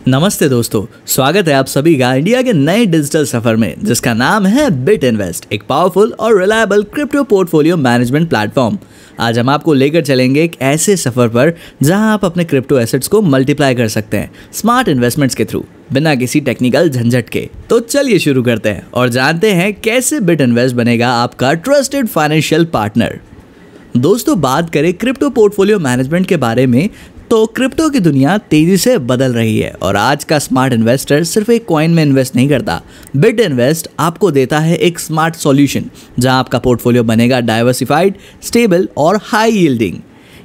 नमस्ते दोस्तों, स्वागत है आप सभी का इंडिया के नए डिजिटल सफर में जिसका नाम है बिटइन्वेस्ट, एक पावरफुल और reliable crypto portfolio management platform. आज हम आपको लेकर चलेंगे एक ऐसे सफर पर जहां आप अपने क्रिप्टो एसेट्स को मल्टीप्लाई कर सकते हैं स्मार्ट इन्वेस्टमेंट्स के थ्रू, बिना किसी टेक्निकल झंझट के। तो चलिए शुरू करते हैं और जानते हैं कैसे बिटइन्वेस्ट बनेगा आपका ट्रस्टेड फाइनेंशियल पार्टनर। दोस्तों, बात करें क्रिप्टो पोर्टफोलियो मैनेजमेंट के बारे में तो क्रिप्टो की दुनिया तेजी से बदल रही है और आज का स्मार्ट इन्वेस्टर सिर्फ एक कॉइन में इन्वेस्ट नहीं करता। बिटइन्वेस्ट आपको देता है एक स्मार्ट सॉल्यूशन जहां आपका पोर्टफोलियो बनेगा डाइवर्सिफाइड, स्टेबल और हाई यील्डिंग।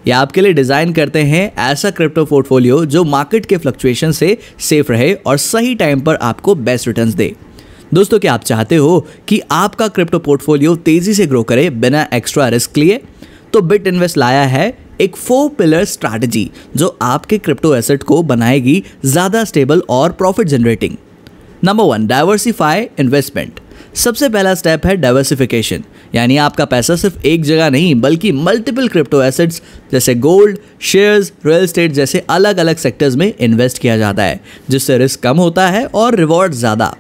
ये आपके लिए डिजाइन करते हैं ऐसा क्रिप्टो पोर्टफोलियो जो मार्केट के फ्लक्चुएशन से सेफ रहे और सही टाइम पर आपको बेस्ट रिटर्न्स दे। दोस्तों, क्या आप चाहते हो कि आपका क्रिप्टो पोर्टफोलियो तेजी से ग्रो करे बिना एक्स्ट्रा रिस्क लिए? तो बिटइन्वेस्ट लाया है एक 4 पिलर स्ट्रैटेजी जो आपके क्रिप्टो एसेट को बनाएगी ज़्यादा स्टेबल और profit generating. Number 1, diversify investment. सबसे पहला स्टेप है डाइवर्सिफिकेशन, यानी आपका पैसा सिर्फ एक जगह नहीं बल्कि मल्टीपल क्रिप्टो एसेट्स जैसे गोल्ड, शेयर्स, रियल एस्टेट जैसे अलग अलग सेक्टर्स में इन्वेस्ट किया जाता है, जिससे रिस्क कम होता है और रिवॉर्ड ज़्यादा।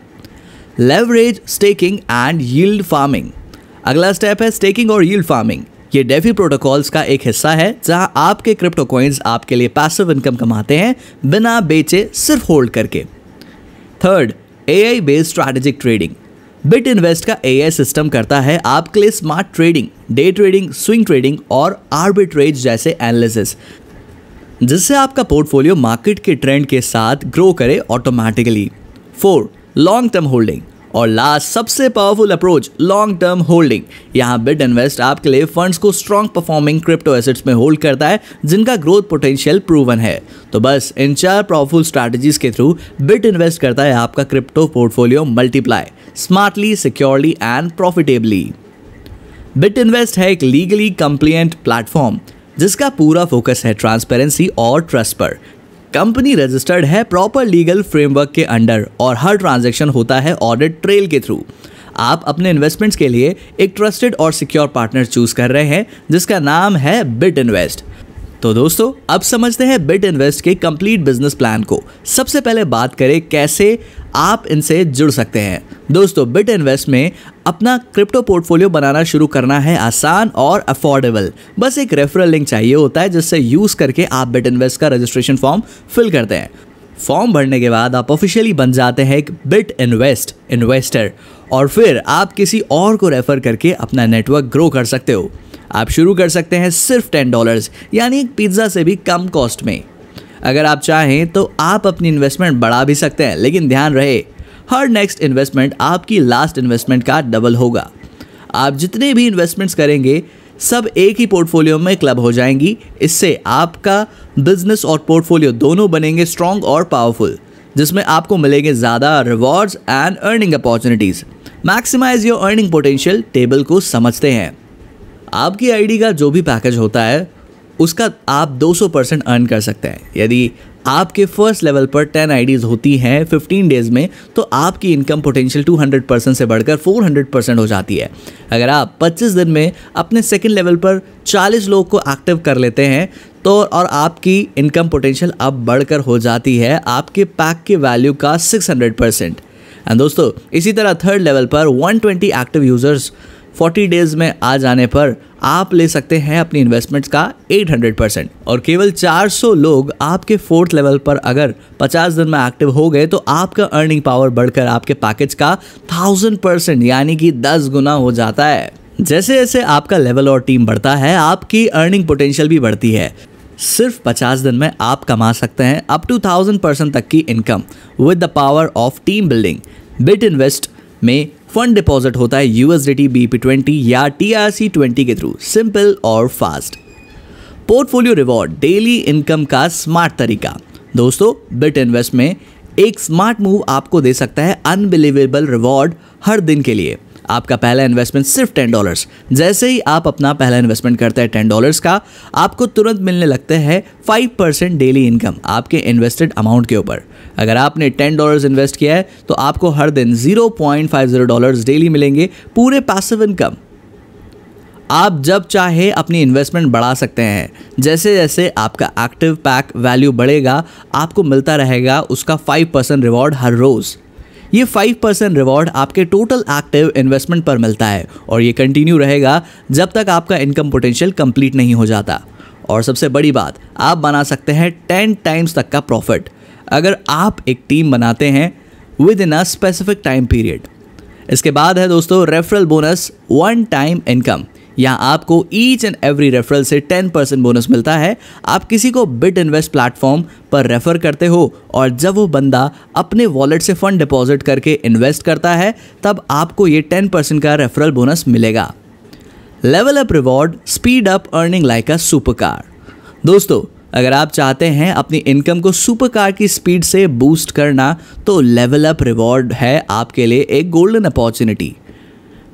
Leverage, staking and yield farming. अगला स्टेप है स्टेकिंग और यील्ड फार्मिंग। ये डेफी प्रोटोकॉल्स का एक हिस्सा है जहां आपके क्रिप्टो कॉइन्स आपके लिए पैसिव इनकम कमाते हैं बिना बेचे, सिर्फ होल्ड करके। Third, AI based strategic trading. BitInvest का एआई सिस्टम करता है आपके लिए smart trading, day trading, swing trading और आर्बिट्रेज जैसे एनालिसिस, जिससे आपका पोर्टफोलियो मार्केट के ट्रेंड के साथ ग्रो करे ऑटोमेटिकली। 4, long term holding. और लास्ट, सबसे powerful approach, long term holding. यहाँ बिटइन्वेस्ट आपके लिए फंड्स को स्ट्रॉन्ग परफॉर्मिंग क्रिप्टो एसेट्स में होल्ड करता है जिनका ग्रोथ पोटेंशियल प्रूवन है। तो बस इन 4 पावरफुल स्ट्रैटेजीज के थ्रू बिटइन्वेस्ट करता है आपका crypto portfolio multiply smartly, securely and profitably. BitInvest है एक लीगली कंप्लायंट प्लेटफॉर्म जिसका पूरा फोकस है ट्रांसपेरेंसी और ट्रस्ट पर। कंपनी रजिस्टर्ड है प्रॉपर लीगल फ्रेमवर्क के अंडर और हर ट्रांजैक्शन होता है ऑडिट ट्रेल के थ्रू। आप अपने इन्वेस्टमेंट्स के लिए एक ट्रस्टेड और सिक्योर पार्टनर चूज कर रहे हैं जिसका नाम है बिटइन्वेस्ट। तो दोस्तों, अब समझते हैं बिटइन्वेस्ट के कंप्लीट बिजनेस प्लान को। सबसे पहले बात करें कैसे आप इनसे जुड़ सकते हैं। दोस्तों, बिटइन्वेस्ट में अपना क्रिप्टो पोर्टफोलियो बनाना शुरू करना है आसान और अफोर्डेबल। बस एक रेफरल लिंक चाहिए होता है जिससे यूज करके आप बिटइन्वेस्ट का रजिस्ट्रेशन फॉर्म फिल करते हैं। फॉर्म भरने के बाद आप ऑफिशियली बन जाते हैं एक बिटइन्वेस्ट इन्वेस्टर और फिर आप किसी और को रेफर करके अपना नेटवर्क ग्रो कर सकते हो। आप शुरू कर सकते हैं सिर्फ $10, यानी एक पिज्ज़ा से भी कम कॉस्ट में। अगर आप चाहें तो आप अपनी इन्वेस्टमेंट बढ़ा भी सकते हैं, लेकिन ध्यान रहे हर नेक्स्ट इन्वेस्टमेंट आपकी लास्ट इन्वेस्टमेंट का डबल होगा। आप जितने भी इन्वेस्टमेंट्स करेंगे सब एक ही पोर्टफोलियो में क्लब हो जाएंगी। इससे आपका बिजनेस और पोर्टफोलियो दोनों बनेंगे स्ट्रॉन्ग और पावरफुल, जिसमें आपको मिलेंगे ज़्यादा rewards and earning opportunities. Maximise your earning potential table को समझते हैं। आपकी आईडी का जो भी पैकेज होता है उसका आप 200% अर्न कर सकते हैं। यदि आपके फर्स्ट लेवल पर 10 आईडीज़ होती हैं 15 डेज़ में तो आपकी इनकम पोटेंशियल 200% से बढ़कर 400% हो जाती है। अगर आप 25 दिन में अपने सेकंड लेवल पर 40 लोग को एक्टिव कर लेते हैं तो और आपकी इनकम पोटेंशियल अब बढ़कर हो जाती है आपके पैक के वैल्यू का 600%। एंड दोस्तों, इसी तरह थर्ड लेवल पर 120 एक्टिव यूज़र्स 40 डेज़ में आ जाने पर आप ले सकते हैं अपनी इन्वेस्टमेंट्स का 800%। और केवल 400 लोग आपके फोर्थ लेवल पर अगर 50 दिन में एक्टिव हो गए तो आपका अर्निंग पावर बढ़कर आपके पैकेज का 1000% यानी कि 10 गुना हो जाता है। जैसे जैसे आपका लेवल और टीम बढ़ता है आपकी अर्निंग पोटेंशियल भी बढ़ती है। सिर्फ 50 दिन में आप कमा सकते हैं अप टू 1000% तक की income with the power of team building. BitInvest में फंड डिपॉजिट होता है USDT BP20 या TRC20 के थ्रू, सिंपल और fast. Portfolio reward, daily income का स्मार्ट तरीका। दोस्तों, बिटइन्वेस्ट में एक स्मार्ट मूव आपको दे सकता है अनबिलीवेबल रिवॉर्ड हर दिन के लिए। आपका पहला इन्वेस्टमेंट सिर्फ $10। जैसे ही आप अपना पहला इन्वेस्टमेंट करते हैं $10 का, आपको तुरंत मिलने लगते हैं 5% डेली इनकम आपके इन्वेस्टेड अमाउंट के ऊपर। अगर आपने $10 इन्वेस्ट किया है तो आपको हर दिन $0.50 डेली मिलेंगे पूरे पैसिव इनकम। आप जब चाहे अपनी इन्वेस्टमेंट बढ़ा सकते हैं। जैसे जैसे आपका एक्टिव पैक वैल्यू बढ़ेगा, आपको मिलता रहेगा उसका 5% रिवॉर्ड हर रोज़। ये 5% रिवॉर्ड आपके टोटल एक्टिव इन्वेस्टमेंट पर मिलता है और ये कंटिन्यू रहेगा जब तक आपका इनकम पोटेंशियल कंप्लीट नहीं हो जाता। और सबसे बड़ी बात, आप बना सकते हैं 10 टाइम्स तक का प्रॉफिट अगर आप एक टीम बनाते हैं with in a specific time period. इसके बाद है दोस्तों referral bonus, one time income. यहाँ आपको ईच एंड एवरी रेफरल से 10% बोनस मिलता है। आप किसी को बिटिन्वेस्ट प्लेटफॉर्म पर रेफर करते हो और जब वो बंदा अपने वॉलेट से फंड डिपॉजिट करके इन्वेस्ट करता है तब आपको ये 10% का रेफरल बोनस मिलेगा। Level up reward, speed up earning like a super car. दोस्तों, अगर आप चाहते हैं अपनी इनकम को सुपर कार की स्पीड से बूस्ट करना तो लेवल अप रिवॉर्ड है आपके लिए एक गोल्डन अपॉर्चुनिटी।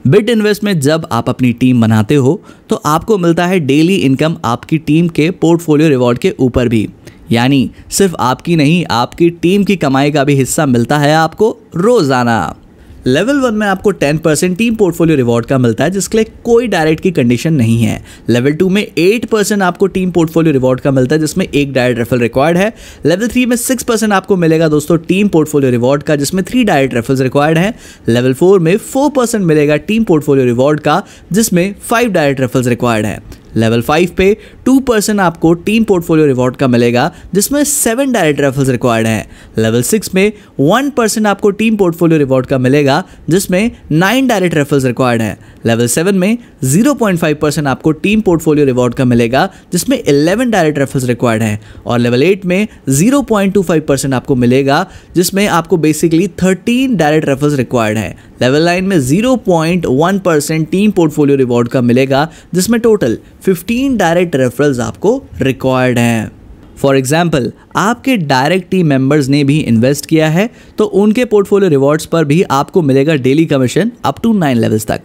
बिटिन्वेस्ट में जब आप अपनी टीम बनाते हो तो आपको मिलता है डेली इनकम आपकी टीम के पोर्टफोलियो रिवॉर्ड के ऊपर भी, यानी सिर्फ आपकी नहीं, आपकी टीम की कमाई का भी हिस्सा मिलता है आपको रोजाना। लेवल 1 में आपको 10% टीम पोर्टफोलियो रिवॉर्ड का मिलता है जिसके लिए कोई डायरेक्ट की कंडीशन नहीं है। लेवल 2 में 8% आपको टीम पोर्टफोलियो रिवॉर्ड का मिलता है जिसमें एक डायरेक्ट रेफरल रिक्वायर्ड है। लेवल 3 में 6% आपको मिलेगा दोस्तों टीम पोर्टफोलियो रिवॉर्ड का जिसमें 3 डायरेक्ट रेफरल्स रिक्वायर्ड है। लेवल 4 में 4% मिलेगा टीम पोर्टफोलियो रिवॉर्ड का जिसमें 5 डायरेक्ट रेफरल्स रिक्वायर्ड है। लेवल 5 पे 2% आपको टीम पोर्टफोलियो रिवॉर्ड का मिलेगा जिसमें 7 डायरेक्ट रेफरल्स रिक्वायर्ड हैं। लेवल 6 में 1% आपको टीम पोर्टफोलियो रिवॉर्ड का मिलेगा जिसमें 9 डायरेक्ट रेफरल्स रिक्वायर्ड हैं। लेवल 7 में 0.5% आपको टीम पोर्टफोलियो रिवॉर्ड का मिलेगा जिसमें 11 डायरेक्ट रेफरल्स रिक्वायर्ड हैं। और लेवल 8 में 0.25% आपको मिलेगा जिसमें आपको बेसिकली 13 डायरेक्ट रेफरल्स रिक्वायर्ड हैं। लेवल 9 में 0.1% टीम पोर्टफोलियो रिवॉर्ड का मिलेगा जिसमें टोटल 15 डायरेक्ट रेफरल्स आपको रिक्वायर्ड हैं। फॉर एग्जाम्पल, आपके डायरेक्ट टीम मेंबर्स ने भी इन्वेस्ट किया है तो उनके पोर्टफोलियो रिवॉर्ड्स पर भी आपको मिलेगा daily commission up to 9 levels तक।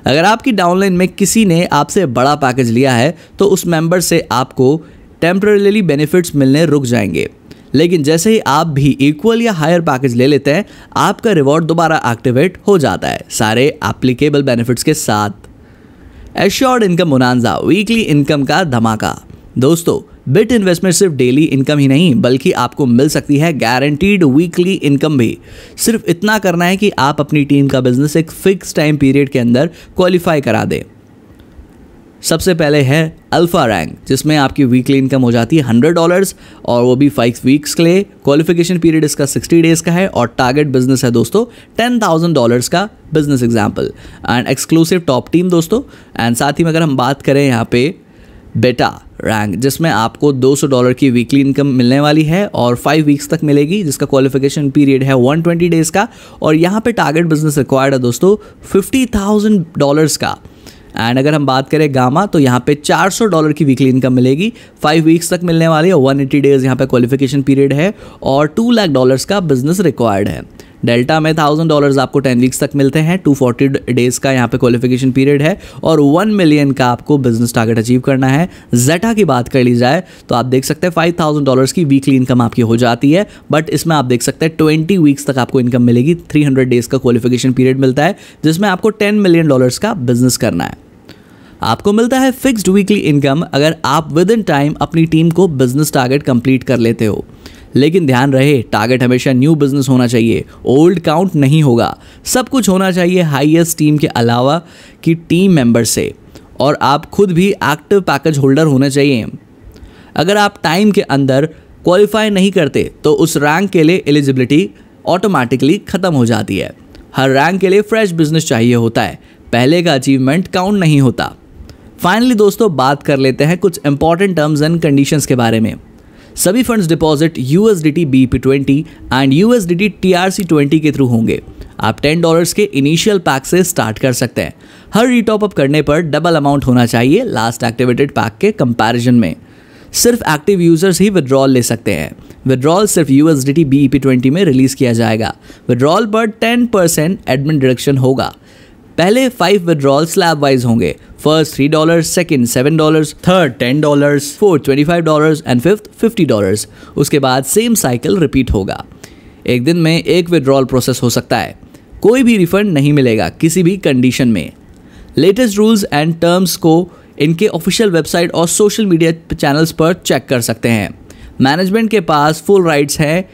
अगर आपकी डाउनलाइन में किसी ने आपसे बड़ा पैकेज लिया है तो उस मेंबर से आपको टेम्परेली बेनिफिट्स मिलने रुक जाएंगे, लेकिन जैसे ही आप भी इक्वल या हायर पैकेज ले लेते हैं आपका रिवॉर्ड दोबारा एक्टिवेट हो जाता है सारे एप्लीकेबल बेनिफिट्स के साथ। Assured income bonanza, weekly income का धमाका। दोस्तों, बिट इन्वेस्टमेंट सिर्फ डेली इनकम ही नहीं बल्कि आपको मिल सकती है गारंटीड वीकली इनकम भी। सिर्फ इतना करना है कि आप अपनी टीम का बिजनेस एक फिक्स टाइम पीरियड के अंदर क्वालिफाई करा दें। सबसे पहले है अल्फा रैंक जिसमें आपकी वीकली इनकम हो जाती है $100 और वो भी 5 वीक्स के लिए। क्वालिफिकेशन पीरियड इसका 60 डेज का है और टारगेट बिजनेस है दोस्तों $10,000 का business example and exclusive top team दोस्तों। एंड साथ ही में अगर हम बात करें यहाँ पे बेटा रैंक जिसमें आपको $200 की वीकली इनकम मिलने वाली है और 5 वीक्स तक मिलेगी जिसका क्वालिफिकेशन पीरियड है 120 डेज का। और यहाँ पे टारगेट बिजनेस रिक्वायर्ड है दोस्तों $50,000 का। एंड अगर हम बात करें गामा तो यहाँ पे $400 की वीकली इनकम मिलेगी, 5 वीक्स तक मिलने वाली है, 180 डेज यहाँ पे क्वालिफिकेशन पीरियड है और $2 लाख का बिजनेस रिक्वायर्ड है। डेल्टा में $1,000 आपको 10 वीक्स तक मिलते हैं, 240 डेज का यहाँ पे क्वालिफिकेशन पीरियड है और 1 मिलियन का आपको बिजनेस टारगेट अचीव करना है। जेटा की बात कर ली जाए तो आप देख सकते हैं $5,000 की वीकली इनकम आपकी हो जाती है, बट इसमें आप देख सकते हैं 20 वीक्स तक आपको इनकम मिलेगी, 300 डेज का क्वालिफिकेशन पीरियड मिलता है जिसमें आपको $10 मिलियन का बिजनेस करना है। आपको मिलता है फिक्स्ड वीकली इनकम अगर आप विद इन टाइम अपनी टीम को बिजनेस टारगेट कंप्लीट कर लेते हो। लेकिन ध्यान रहे, टारगेट हमेशा न्यू बिजनेस होना चाहिए, ओल्ड काउंट नहीं होगा। सब कुछ होना चाहिए हाईएस्ट टीम के अलावा की टीम मेंबर से और आप खुद भी एक्टिव पैकेज होल्डर होने चाहिए। अगर आप टाइम के अंदर क्वालिफाई नहीं करते तो उस रैंक के लिए एलिजिबिलिटी ऑटोमेटिकली खत्म हो जाती है। हर रैंक के लिए फ्रेश बिजनेस चाहिए होता है, पहले का अचीवमेंट काउंट नहीं होता। फाइनली दोस्तों बात कर लेते हैं कुछ इंपॉर्टेंट टर्म्स एंड कंडीशंस के बारे में। सभी funds deposit USDT BEP20 and USDT TRC20 के थ्रू होंगे। आप $10 के इनिशियल पैक से स्टार्ट कर सकते हैं। हर रीटॉप अप करने पर डबल अमाउंट होना चाहिए लास्ट एक्टिवेटेड पैक के कंपैरिजन में। सिर्फ एक्टिव यूजर्स ही विड्रॉल ले सकते हैं। विड्रॉल सिर्फ USDT BEP20 में रिलीज किया जाएगा। विड्रॉल पर 10% एडमिन डिडक्शन होगा। पहले 5 विड्रॉल स्लैब वाइज होंगे, first $3, second $7, third $10, fourth $25 and fifth $50। उसके बाद सेम साइकिल रिपीट होगा। एक दिन में एक विड्रॉल प्रोसेस हो सकता है, कोई भी रिफंड नहीं मिलेगा किसी भी कंडीशन में। लेटेस्ट रूल्स एंड टर्म्स को इनके ऑफिशियल वेबसाइट और सोशल मीडिया चैनल्स पर चेक कर सकते हैं। मैनेजमेंट के पास फुल राइट्स हैं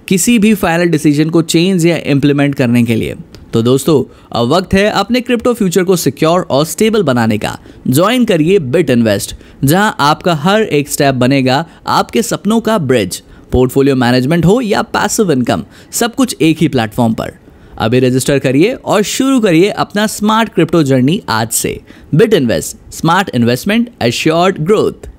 किसी भी फाइनल डिसीजन को चेंज या इम्प्लीमेंट करने के लिए। तो दोस्तों, अब वक्त है अपने क्रिप्टो फ्यूचर को सिक्योर और स्टेबल बनाने का। ज्वाइन करिए बिट इन्वेस्ट, जहां आपका हर एक स्टेप बनेगा आपके सपनों का ब्रिज। पोर्टफोलियो मैनेजमेंट हो या पैसिव इनकम, सब कुछ एक ही प्लेटफॉर्म पर। अभी रजिस्टर करिए और शुरू करिए अपना स्मार्ट क्रिप्टो जर्नी आज से। Bit invest, smart investment, assured growth.